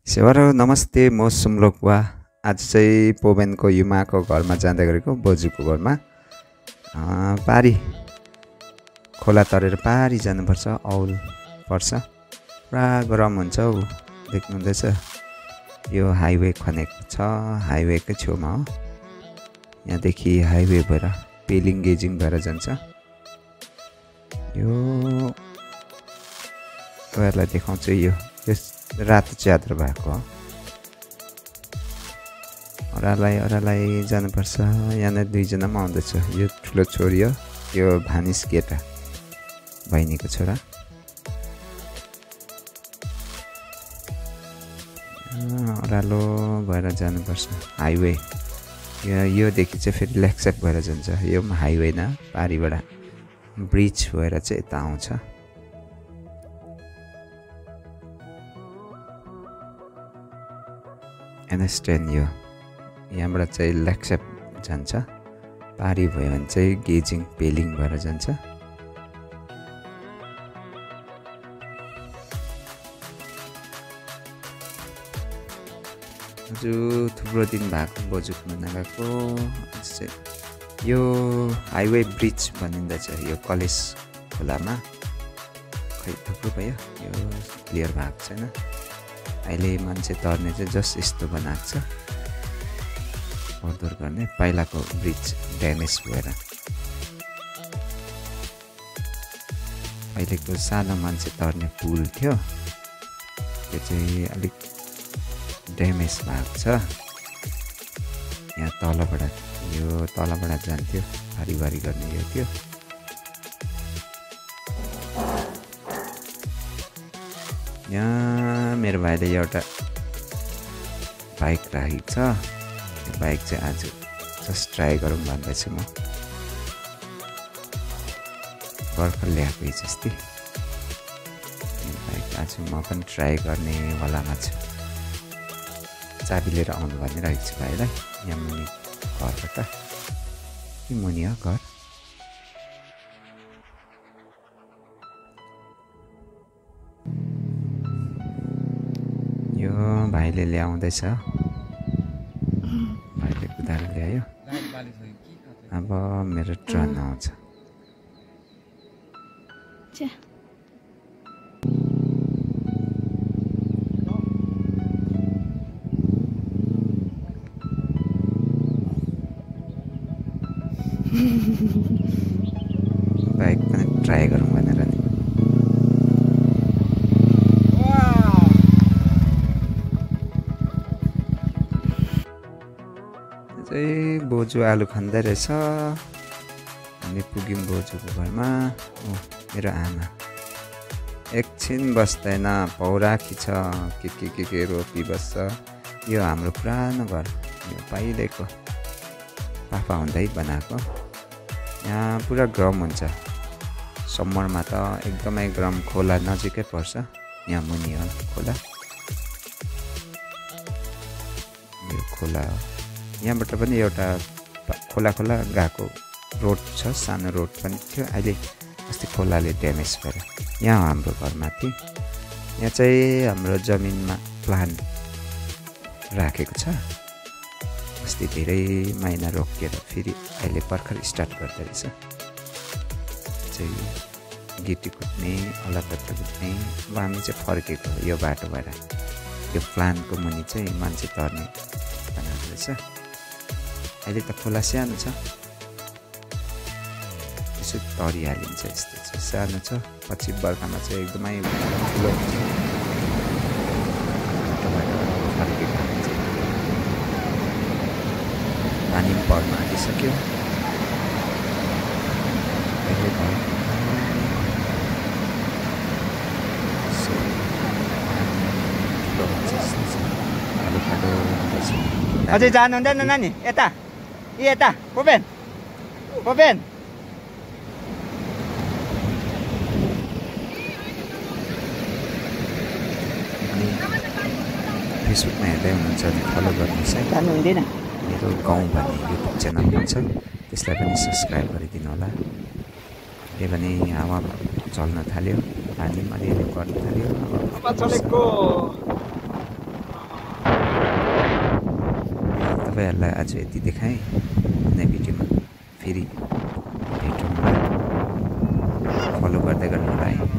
सेवारो नमस्ते म सुमलोकवा आज चाहिँ पोबेनको युमाको घरमा जाँदै गरेको बोजूको घरमा पारी खोला तरेर पारी जानुपर्छ औल पर्छ पुरा गरम हुन्छ हौ देख्नु हुँदैछ यो हाइवे खनेको छ हाइवेकै छेउमा हो यहाँदेखि हाइवे भएर पेलिङ गेजिङ भएर जान्छ यो तपाईँहरूलाई देखाउँछु यो रातो च्यादर भएको हो ओह्रालै जानुपर्छ यहाँ दुईजना पनि आउँदैछ यो ठुलो छोरी हो यो भानिस केटा बहिनीको छोरा ओह्रालो भएर जानुपर्छ हाइवे योदेखि चाहिँ फेरि लेक्सेप भएर जान्छ यो पनि हाइवे न पारीबाट ब्रिज भएर चाहिँ यता आउँछ एनएस10 यो यहाँबाट चाहिँ लेक्सेप जान्छ पारी भयो भने चाहिँ गेजिङ पेलिङ भएर जान्छ आज थुप्रो दिन भएको बोजूको नगएको यो हाइवे ब्रिज भनिँदैछ यो कलेज खोलामा खै थुप्रो भयो यो क्लियर भएको छैन अहिले मान्छे तर्ने चाहिँ जस्ट यस्तो बनाएको छ ओहोरदोहोर गर्ने पहिलाको ब्रिज ड्यामेज भएर अहिलेको सानो मान्छे तर्ने पुल थियो त्यो चाहिँ अलिक ड्यामेज भएको छ यहाँ तलबाट जान्थ्यो भारी गर्ने यो थियो यहाँ मेरो भाइले एउटा बाइक राखेको छ त्यो बाइक चाहिँ आज जस्ट ट्राई गरौँ भन्दैछु म भर्खर ल्याएको जस्तै बाइक आज म पनि ट्राई गर्ने वालामा छु चाबी लिएर आउनु भनिरहेको छु भाइलाई यहाँ मुनि घरबाट के मुनि हो घर यो भाइले ल्याउँदैछ भाइले कुदाएर ल्यायो अब मेरो ट्रन आउँछ बाइक पनि ट्राई गरौँ भनेर नि चाहिँ बोजू आलु खाँदै रहेछ हामी पुग्यौँ बोजूको घरमा मेरो आमा एकछिन बस्दैन पौराखी छ के रोपी बस्छ यो हाम्रो पुरानो घर यो पहिलेको पापा हुँदै बनाएको यहाँ पुरा गरम हुन्छ समरमा त एकदमै गरम खोला नजिकै पर्छ यहाँ मुनि हो खोला यो खोला यहाँबाट पनि एउटा खोला गएको रोड छ सानो रोड पनि थियो अहिले अस्ति खोलाले ड्यामेज गर्यो यहाँ हाम्रो घरमाथि यहाँ चाहिँ हाम्रो जमिनमा प्लान्ट राखेको छ अस्ति धेरै महिना रोकिएर फेरि अहिले भर्खर स्टार्ट गर्दै रहेछ चाहिँ गिटी कुट्ने अलपत्र कुट्ने अब हामी चाहिँ फर्केको यो बाटोबाट यो प्लान्टको मुनि चाहिँ मान्छे तर्ने बनाएको रहेछ अहिले त खोला सानो छ यसो तरिहालिन्छ यस्तो छ सानो छ पछि बर्खामा चाहिँ एकदमै ठुलो हुन्छ फर्केको पानी पनि पर्न आँटिसक्यो अझै जानु हुँदैन नानी यता यता पोपेन फेसबुकमा हेर्दै हुनुहुन्छ भने फलो गर्नुहोस् है जानु हुँदैन मेरो गाउँ भन्ने युट्युब च्यानल पनि छ त्यसलाई पनि सब्सक्राइब गरिदिनु होला किनभने हावा चल्न थाल्यो पानी पनि अलिअलि पर्न थाल्यो चलेको तपाईँहरूलाई आज यति देखाएँ। कुनै भिडियोमा फेरि भेटौँला। फलो गर्दै गर्नु होला है।